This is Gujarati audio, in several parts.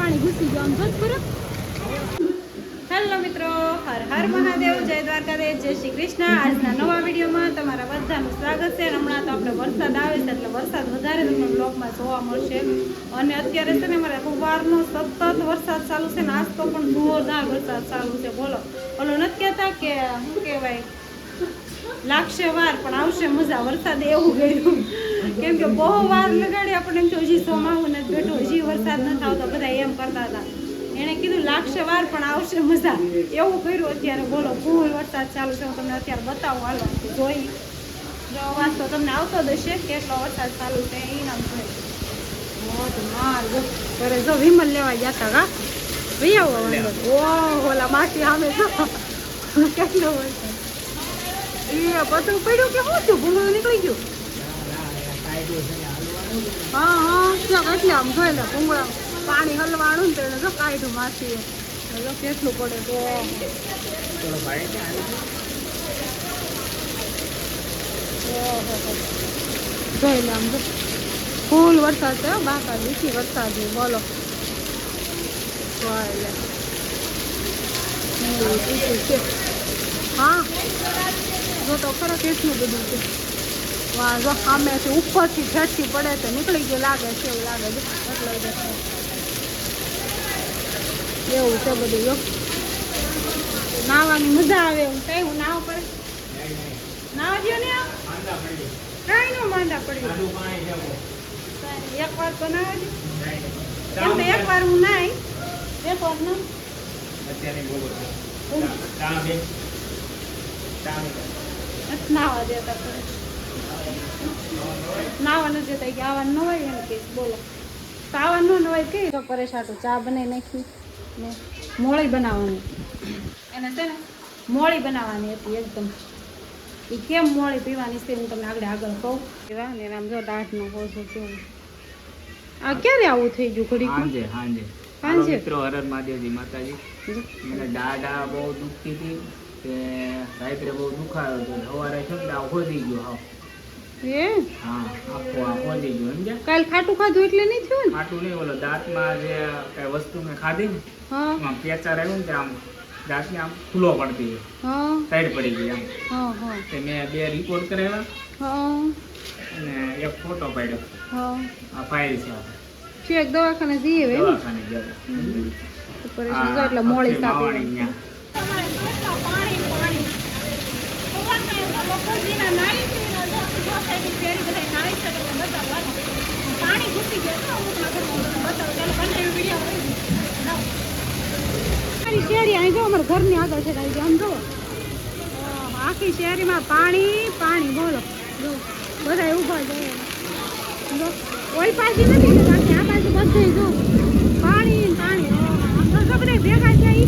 પાણી ઘૂસી ગયું આમ બસ બરફ. હેલો મિત્રો, હર હર મહાદેવ, જય દ્વારકાધીશ, જય શ્રી કૃષ્ણ. આજના નવા વિડીયોમાં તમારા બધાનું સ્વાગત છે. હમણાં તો આપણે વરસાદ આવે છે એટલે વરસાદ વધારે તમને બ્લોગમાં જોવા મળશે. અને અત્યારે છે ને મારે સવારનો સતત વરસાદ ચાલુ છે ને આજ તો પણ જોરદાર વરસાદ ચાલુ છે. બોલો, ઓલો નથી કહેતા કે શું કહેવાય, લાગશે વાર પણ આવશે મજા. વરસાદ એવું ગયું કેમ કે બહુ વાર લગાડી આપણને એમ તો હજી સોમાવું નથી બેઠું, હજી વરસાદ નથી આવતો, બધા એમ કરતા હતા. એણે કીધું લાગશે વાર પણ આવશે મજા, એવું કર્યું. અત્યારે બોલો ફૂલ વરસાદ ચાલુ છે. હું તમને અત્યારે બતાવું, હાલો જોઈ જો અવાજ તો તમને આવતો જ હશે કેટલો વરસાદ ચાલુ છે. એ નામ જોઈ માર ઘરે જો વિમલ લેવા ગયા હતા કા ભાઈ આવો વાંધો. ઓલા માસી સામે જો કેટલો વરસાદ એ પતંગ પડ્યું કે શું થયું, ભૂંગળું નીકળી ગયું. હા હા ક્યાં એટલે આમ જોઈ લે ભૂંગળા પાણી હલવાણું ને તેને જો કાઢ્યું માસીએ. જો કેટલું પડે તો જોઈ લે આમ જો ફૂલ વરસાદ છે. બાકા દીથી વરસાદ બોલો જોઈ લે. હા જો તો ખરા કેટલું બધું છે. વાહ જો સામેથી ઉપરથી ઝટકી પડે તો નીકળી ગયું લાગે છે, એવું લાગે છે એટલે એવું છે બધું. જો નાવાની મજા આવે એવું કઈ હું નાવ પડે નાવા દો ને કઈ નો માંદા પડ્યું. એક વાર તો નાવા દે એમ તો એક વાર હું નાઈ એક વાર ના નાવા દેતા પડે નાવા નથી દેતા કે આવા ન હોય એમ કે બોલો તો આવા ન હોય કઈ તો પરેશાન. ચા બનાવી નાખી ને મોળી બનાવવાની એને છે ને મોળી બનાવવાની હતી એકદમ. એ કેમ મોળી પીવાની છે હું તમને આગળ કહું. એવા ને આમ જો દાંતનો કોસો કેવું. આ ક્યારે આવું થઈ ગયું ઘડી સાંજે સાંજે મિત્રો હર હર મહાદેવજી માતાજી. મને દાડા બહુ દુખતી હતી કે રાત્રે બહુ દુખાયો હતો, સવારે છે ને ખોદી ગયો હાવ. એ હા આખો આ ખોદી ગયો સમજ્યા. કાલ ખાટું ખાધું એટલે નહીં થયું ને. ખાટું નહીં, ઓલો દાંતમાં જે કઈ વસ્તુ મેં ખાધી ને હા આમ પેચાર આવ્યું ને આમ દાંતને આમ ફૂલો પડતી હા સાઈડ પડી ગઈ આમ. હા હા તે મેં 2 રિપોર્ટ કરાવ્યા હા અને એક ફોટો પાડ્યો. હા આ ફાઇલ છે છે એક દવાખાને જઈએ હવે દવાખાને ગયા પરેશાન જો એટલે મોળી સાપી પાણી ઘૂસી ગયા શેરી અહીં જો અમારા ઘરની આગળ છે આમ જો આખી શેરીમાં પાણી પાણી. બોલો જો બધા ઊભા જાય જો કોઈ પાછી નથી બાકી આ બાજુ બધે જો પાણી પાણી બધા ભેગા જાય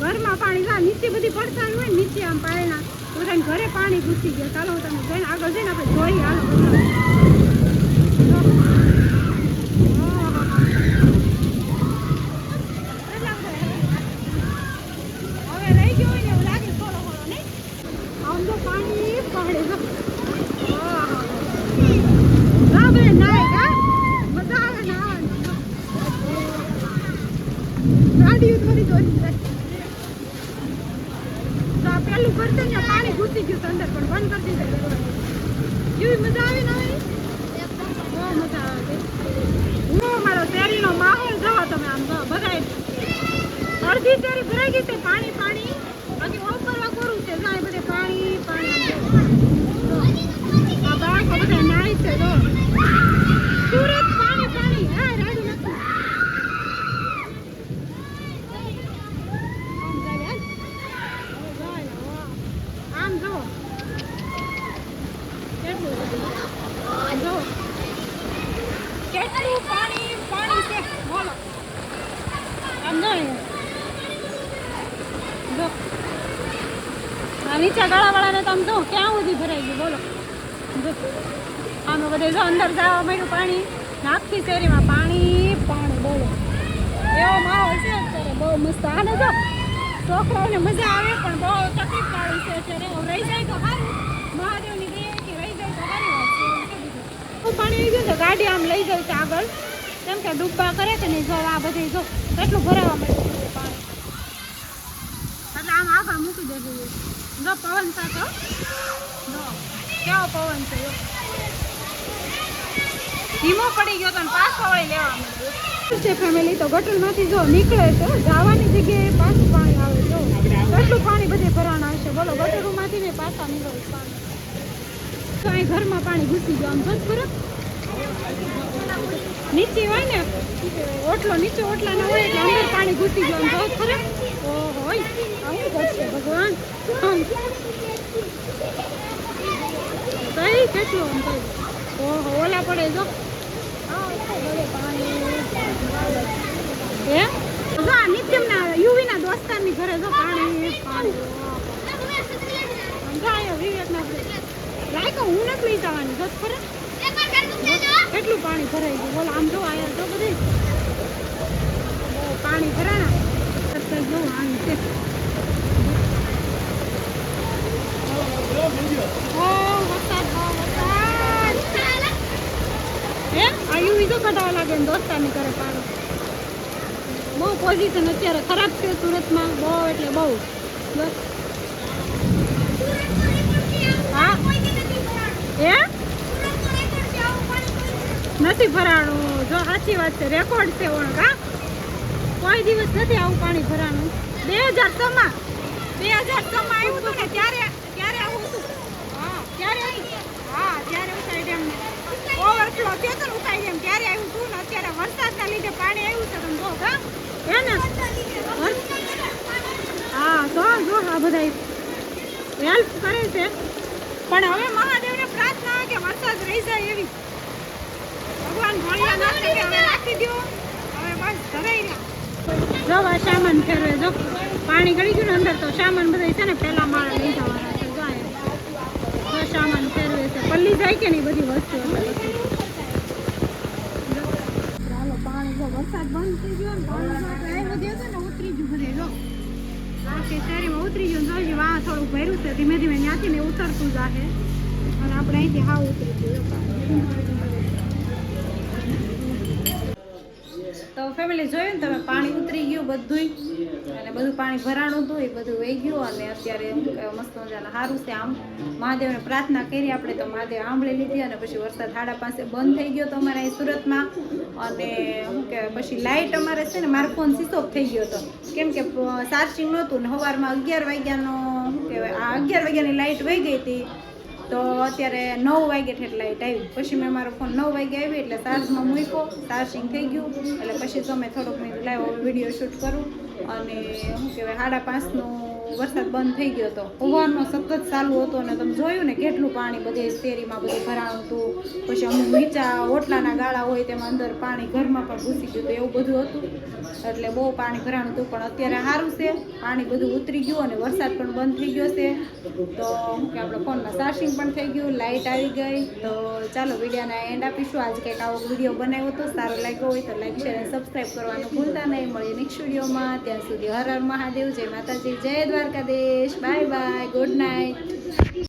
ઘરમાં પાણી જા નીચે બધી પડતા હોય નીચે આમ પાયણા બધાને ઘરે પાણી ઘૂસી ગયા. ચાલો તમે જઈને આગળ જઈને આપણે જોઈએ હાલો હવે રહી ગયો હોય ને એવું લાગે થોડો થોડો નહીં. આમ તો પાણી પાણી પેલું કરશે ને પાણી ઘૂસી ગયું અંદર પણ બંધ કરી દીધું. કેવી મજા આવે ને બહુ મજા આવે. હું મારો શેરીનો માહોલ જોવો તમે આમ બધા અડધી શેરી ભરાઈ ગઈ છે પાણી પાણી. બાકી ઓપરવા કોરું છે જાય બધે પાણી પાણી. આ બાળકો બધા નાય છે જો સુરત પાણી પાણી. હા રાડું નથી આમ જો કેટલું જો કેટલું પાણી પાણી છે બોલો આમ જો જો આ નીચા ગાળાવાળાને તો આમ જો ક્યાં સુધી ભરાઈ ગયું બોલો. જો આમ બધે જો અંદર જવા માંડ્યું પાણી. આખી શેરીમાં પાણી પાણી બોલો એવો માહોલ છે અત્યારે બહુ મસ્ત. આને જો છોકરાઓને મજા આવે પણ બહુ તકલીફ વાળું છે અત્યારે. રહી જાય તો સારું, મહાદેવની દયાથી રહી જાય તો સારી વાત છે. પાણી આવી ગયું તો ગાડી આમ લઈ જાય છે આગળ કેમ કે ડૂબા કરે કે નહીં, જો આ બધી જો કેટલું ભરાવા માંડ્યું છે પાણી. એટલે આમ આભા મૂકી દેવું. જો પવન સાથે હો. જો કેવો પવન છે. જો ધીમો પડી ગયો તો ને પાછો વળી લેવા માંડ્યો છે. ફેમિલી તો ગટરમાંથી જો નીકળે છે, જવાની જગ્યાએ પાછું પાણી આવે. જો કેટલું પાણી બધે ભરાણા હશે. બોલો, ગટરોમાંથી ને પાછા નીકળે પાણી. તો અહીં ઘરમાં પાણી ઘૂસી ગયું. આમ બસ બરફ નીચે હોય ને ઓટલો, નીચે ઓટલા ના હોય એટલે અંદર પાણી ઘૂસી ગયું. આમ બસ બરફ. ઓહો, આવું કરશે ભગવાન. કઈ કેટલું આમ કઈ. ઓહો, ઓલા પડે જો પાણી. હે જો આ નિત્યમના યુવીના દોસ્તારની ઘરે જો પાણી લાયકો. હું નથી લઈ જવાની. બસ ખરે કેટલું પાણી ભરાઈ ગયું. બોલો, આમ જો આયા તો બધે પાણી ભરાણા. જો આમ છે. આ યુવી તો કઢાવા લાગે ને દોસ્તારની ઘરે પાણી. બહુ પોઝિશન અત્યારે ખરાબ છે સુરતમાં, બહુ એટલે બહુ. બસ હા એ નથી ભરાણું. જો સાચી વાત છે, રેકોર્ડ છે ઓળખા. કોઈ દિવસ નથી આવું પાણી ભરાણું. 2006માં આવ્યું હતું ને ત્યારે આવું હતું. હા ત્યારે ઉકાઈ ડેમ ઓવરફ્લો થયો હતો ને ઉકાઈ ડેમ ત્યારે આવ્યું હતું ને અત્યારે વરસાદના લીધે પાણી આવ્યું છે. તમે જો હા હે ને. હા તો જો આ બધા હેલ્પ કરે છે. પણ હવે મહાદેવને પ્રાર્થના કે વરસાદ રહી જાય એવી. ભગવાન ભોળિયા નાથ કે હવે રાખી દો. હવે બસ ધરાઈ રહ્યા. જો આ સામાન ફેરવે. જો પાણી ગળી ગયું ને અંદર તો સામાન બધા છે ને પહેલા માળે લઈ જવાના છે. જો સામાન ફેરવે છે. પલ્લી જાય કે નહીં બધી વસ્તુ. ચાલો પાણી જો વરસાદ બંધ થઈ ગયો ને પાણી વધ્યો હતો ને ઉતરી ગયું બધે. જો આખી શેરીમાં ઉતરી ગયું. જોઈ વાહ થોડું ભર્યું છે. ધીમે ધીમે ત્યાંથી ને ઉતરતું જાહે અને આપણે અહીંથી હાવ ઉતરી ગયું. તો ફેમિલી જોયું ને તમે, પાણી ઉતરી ગયું બધું અને બધું પાણી ભરાણું હતું એ બધું વહી ગયું. અને અત્યારે મસ્ત મજાના સારું છે. આમ મહાદેવને પ્રાર્થના કરી આપણે તો મહાદેવ આંબળી લીધી અને પછી વરસાદ 5:30 બંધ થઈ ગયો તો અમારે અહીં સુરતમાં. અને શું કહેવાય પછી લાઇટ અમારે છે ને મારો ફોન સ્વિચ ઓફ થઈ ગયો હતો કેમ કે ચાર્જિંગ નહોતું ને સવારમાં 11 વાગ્યાનો શું કહેવાય આ 11 વાગ્યાની લાઇટ વહી ગઈ હતી. તો અત્યારે 9 વાગે ઠેઠ લાઇટ આવી. પછી મેં મારો ફોન 9 વાગે આવી એટલે ચાર્જમાં મૂક્યો, ચાર્જિંગ થઈ ગયું. એટલે પછી તો મેં થોડોક મિનિટ લાઈવ વિડીયો શૂટ કરું. અને શું કહેવાય 5:30નો વરસાદ બંધ થઈ ગયો હતો. સવારનો સતત ચાલુ હતો અને તમે જોયું ને કેટલું પાણી બધે શેરીમાં બધું ભરાણું હતું. પછી અમુક નીચા ઓટલાના ગાળા હોય તેમાં અંદર પાણી ઘરમાં પણ ઘૂસી ગયું હતું, એવું બધું હતું. એટલે બહુ પાણી ભરાણું હતું. પણ અત્યારે સારું છે, પાણી બધું ઉતરી ગયું અને વરસાદ પણ બંધ થઈ ગયો છે. તો કે આપણા ફોનમાં ચાર્જિંગ પણ થઈ ગયું, લાઇટ આવી ગઈ. તો ચાલો વિડીયોના એન્ડ આપીશું. આજે કંઈક આવો વિડીયો બનાવ્યો હતો, સારો લાગ્યો હોય તો લાઈક શેર અને સબસ્ક્રાઈબ કરવાનું ભૂલતા નહીં. મળીએ નેક્સ્ટ વિડીયોમાં. ત્યાં સુધી હર હર મહાદેવ, જય માતાજી, જય Dwarkadhish. Bye bye, good night.